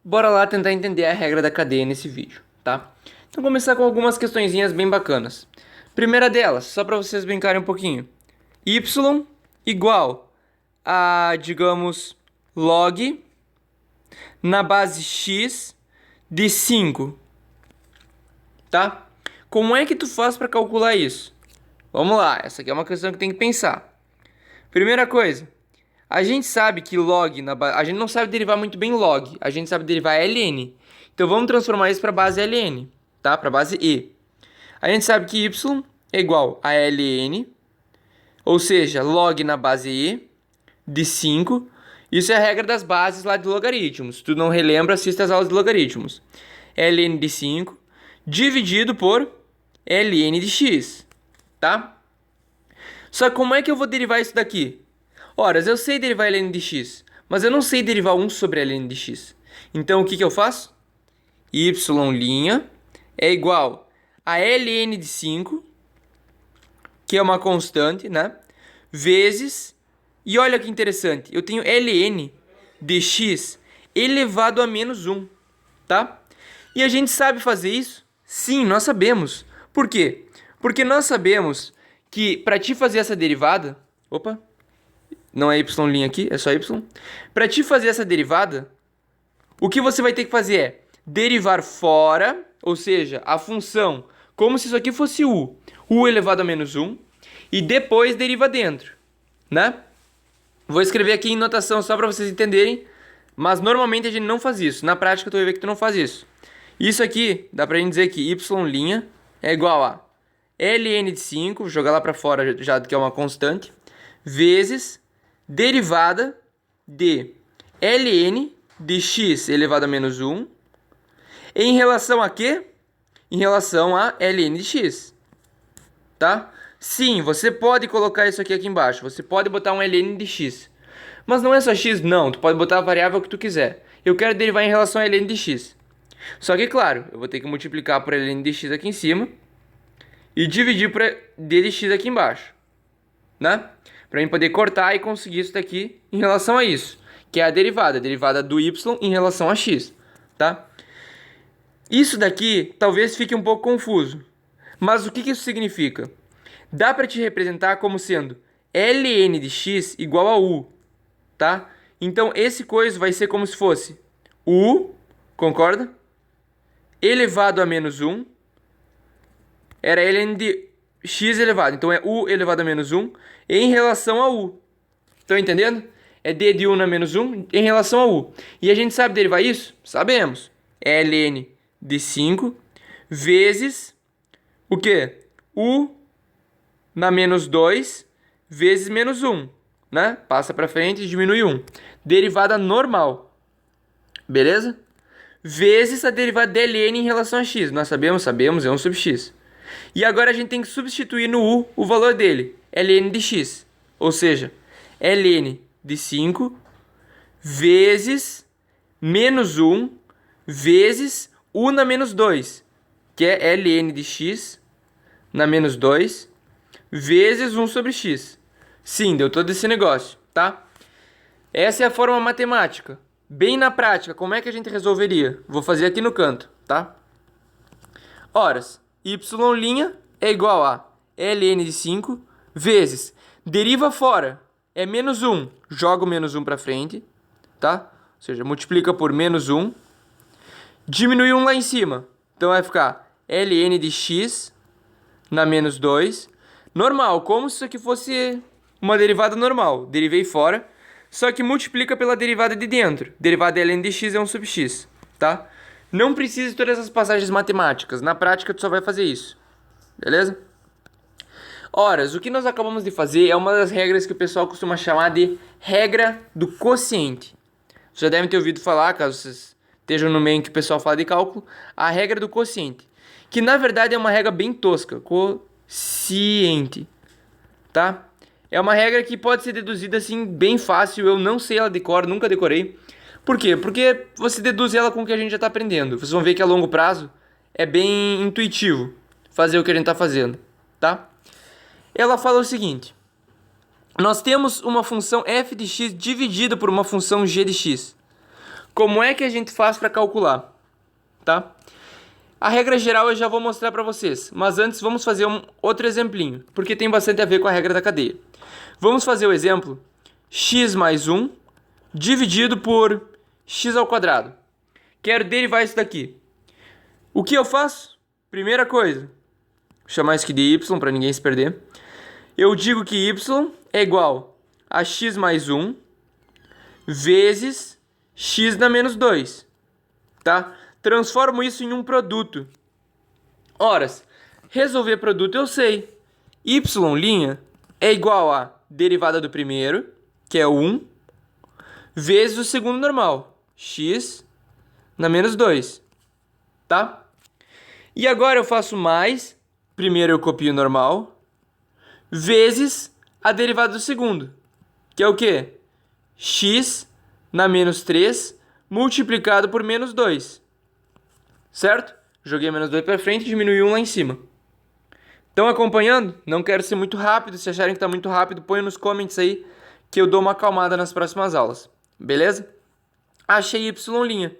Bora lá tentar entender a regra da cadeia nesse vídeo, tá? Então começar com algumas questõezinhas bem bacanas. Primeira delas, só para vocês brincarem um pouquinho. Y igual a, digamos, log na base x de 5, tá? Como é que tu faz para calcular isso? Vamos lá, essa aqui é uma questão que tem que pensar. Primeira coisa, a gente sabe que log, a gente não sabe derivar muito bem log, a gente sabe derivar ln. Então vamos transformar isso para base ln, tá? Para base e. A gente sabe que y é igual a ln, ou seja, log na base e de 5. Isso é a regra das bases lá de logaritmos. Se tu não relembra, assista as aulas de logaritmos. ln de 5 dividido por ln de x, tá? Só que como é que eu vou derivar isso daqui? Ora, eu sei derivar ln de x, mas eu não sei derivar 1 sobre ln de x. Então, o que eu faço? Y' é igual a ln de 5, que é uma constante, né? Vezes, e olha que interessante, eu tenho ln de x elevado a menos 1, tá? E a gente sabe fazer isso? Sim, nós sabemos. Por quê? Porque nós sabemos que para te fazer essa derivada... Opa, não é y' aqui, é só y. Para te fazer essa derivada, o que você vai ter que fazer é derivar fora, ou seja, a função, como se isso aqui fosse u elevado a menos 1, e depois deriva dentro, né? Vou escrever aqui em notação só para vocês entenderem, mas normalmente a gente não faz isso. Na prática tu vai ver que tu não faz isso. Isso aqui, dá pra gente dizer que y' é igual a ln de 5, vou jogar lá pra fora já que é uma constante, vezes derivada de ln de x elevado a menos 1 em relação a quê? Em relação a ln de x, tá? Sim, você pode colocar isso aqui embaixo, você pode botar um ln de x, mas não é só x não, tu pode botar a variável que tu quiser. Eu quero derivar em relação a ln de x. Só que, claro, eu vou ter que multiplicar por ln de x aqui em cima e dividir por d de x aqui embaixo, né? Para mim poder cortar e conseguir isso daqui em relação a isso, que é a derivada do y em relação a x, tá? Isso daqui talvez fique um pouco confuso, mas o que isso significa? Dá para te representar como sendo ln de x igual a u, tá? Então esse coisa vai ser como se fosse u, concorda? Elevado a menos 1, era ln de x elevado, então é u elevado a menos 1 em relação a u. Estão entendendo? É d de 1 a menos 1 em relação a u. E a gente sabe derivar isso? Sabemos. Ln de 5 vezes o quê? U na menos 2 vezes menos 1, né? Passa para frente e diminui 1. Derivada normal. Beleza? Vezes a derivada de ln em relação a x. Nós sabemos, é 1 sobre x. E agora a gente tem que substituir no u o valor dele, ln de x. Ou seja, ln de 5 vezes menos 1 vezes u na menos 2, que é ln de x na menos 2 vezes 1 sobre x. Sim, deu todo esse negócio, tá? Essa é a forma matemática. Bem na prática, como é que a gente resolveria? Vou fazer aqui no canto, tá? Horas, y' é igual a ln de 5 vezes, deriva fora, é menos 1, joga o menos 1 para frente, tá? Ou seja, multiplica por menos 1, diminui 1 lá em cima, então vai ficar ln de x na menos 2, normal, como se isso aqui fosse uma derivada normal, derivei fora, só que multiplica pela derivada de dentro. Derivada de ln de x é 1 sobre x, tá? Não precisa de todas essas passagens matemáticas. Na prática, tu só vai fazer isso. Beleza? Horas, o que nós acabamos de fazer é uma das regras que o pessoal costuma chamar de regra do quociente. Vocês já devem ter ouvido falar, caso vocês estejam no meio em que o pessoal fala de cálculo, a regra do quociente. Que, na verdade, é uma regra bem tosca. Quociente. Tá? É uma regra que pode ser deduzida assim bem fácil, eu não sei ela de cor, nunca decorei. Por quê? Porque você deduz ela com o que a gente já está aprendendo. Vocês vão ver que a longo prazo é bem intuitivo fazer o que a gente está fazendo, tá? Ela fala o seguinte: nós temos uma função f de x dividida por uma função g de x. como é que a gente faz para calcular, tá? A regra geral eu já vou mostrar para vocês, mas antes vamos fazer um outro exemplinho, porque tem bastante a ver com a regra da cadeia. Vamos fazer o exemplo x mais 1 dividido por x ao quadrado. Quero derivar isso daqui. O que eu faço? Primeira coisa, vou chamar isso aqui de y para ninguém se perder. Eu digo que y é igual a x mais 1 vezes x na menos 2, tá? Transformo isso em um produto. Horas, resolver produto eu sei. Y' é igual a derivada do primeiro, que é 1, vezes o segundo normal, x na menos 2, tá? E agora eu faço mais, primeiro eu copio o normal, vezes a derivada do segundo, que é o quê? X na menos 3 multiplicado por menos 2, certo? Joguei menos 2 para frente e diminui 1 lá em cima. Estão acompanhando? Não quero ser muito rápido, se acharem que está muito rápido, põe nos comments aí que eu dou uma acalmada nas próximas aulas, beleza? Achei y'.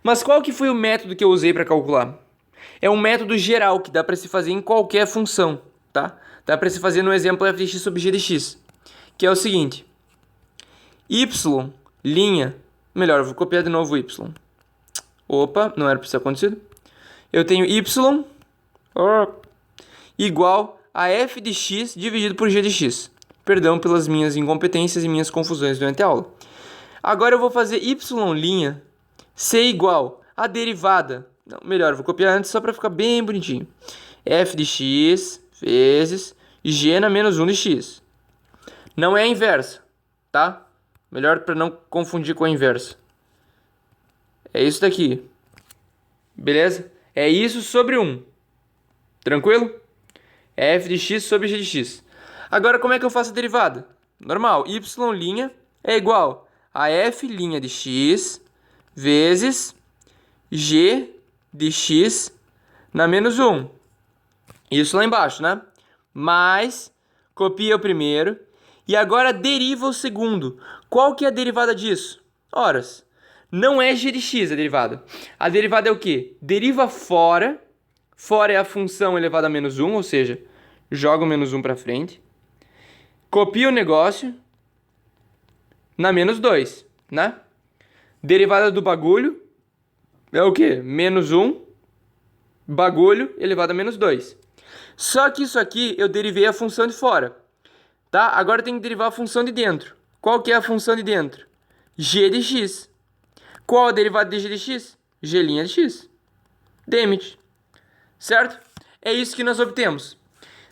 Mas qual que foi o método que eu usei para calcular? É um método geral que dá para se fazer em qualquer função, tá? Dá para se fazer no exemplo f de x sobre g de x, que é o seguinte: y', melhor, eu vou copiar de novo y. Opa, não era para isso ter acontecido. Eu tenho y igual a f de x dividido por g de x. Perdão pelas minhas incompetências e minhas confusões durante a aula. Agora eu vou fazer y' ser igual a derivada. Não, melhor, eu vou copiar antes só para ficar bem bonitinho. F de x vezes g na menos 1 de x. Não é a inversa, tá? Melhor para não confundir com a inversa. É isso daqui. Beleza? É isso sobre 1. Tranquilo? É f de x sobre g de x. Agora como é que eu faço a derivada? Normal, y' é igual a f' de x vezes g de x na menos 1. Isso lá embaixo, né? Mais, copia o primeiro e agora deriva o segundo. Qual que é a derivada disso? Horas, não é g de x a derivada. A derivada é o quê? Deriva fora. Fora é a função elevada a menos 1, ou seja, joga o menos 1 para frente. Copia o negócio na menos 2, né? Derivada do bagulho é o quê? Menos 1, bagulho elevado a menos 2. Só que isso aqui eu derivei a função de fora, tá? Agora tem que derivar a função de dentro. Qual que é a função de dentro? G de x. Qual a derivada de g de x? G' de x. Demit. Certo? É isso que nós obtemos.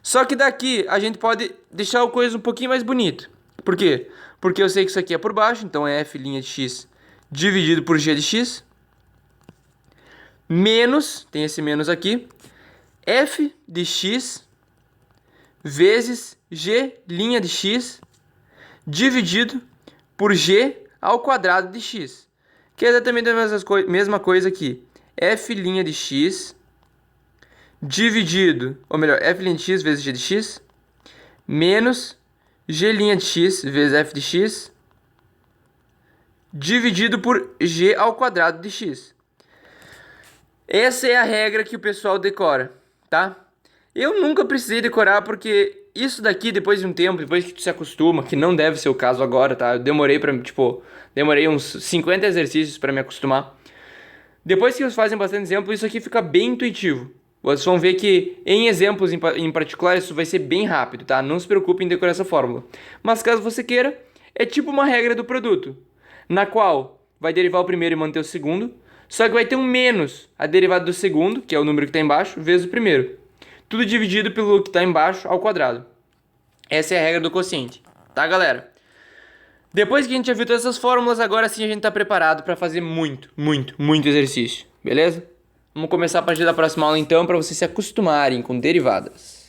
Só que daqui a gente pode deixar a coisa um pouquinho mais bonito. Por quê? Porque eu sei que isso aqui é por baixo, então é f' de x dividido por g de x. Menos, tem esse menos aqui, f de x vezes g' de x dividido por g ao quadrado de x. Que é exatamente a mesma coisa aqui. F' de x dividido, ou melhor, f' de x vezes g de x menos g' de x vezes f de x dividido por g ao quadrado de x. Essa é a regra que o pessoal decora, tá? Eu nunca precisei decorar porque isso daqui, depois de um tempo, depois que tu se acostuma, que não deve ser o caso agora, tá? Eu demorei demorei uns 50 exercícios para me acostumar. Depois que vocês fazem bastante exemplo, isso aqui fica bem intuitivo. Vocês vão ver que em exemplos em particular isso vai ser bem rápido, tá? Não se preocupe em decorar essa fórmula. Mas caso você queira, é tipo uma regra do produto, na qual vai derivar o primeiro e manter o segundo, só que vai ter um menos a derivada do segundo, que é o número que está embaixo, vezes o primeiro. Tudo dividido pelo que está embaixo ao quadrado. Essa é a regra do quociente, tá, galera? Depois que a gente já viu todas essas fórmulas, agora sim a gente está preparado para fazer muito exercício, beleza? Vamos começar a partir da próxima aula então, para vocês se acostumarem com derivadas.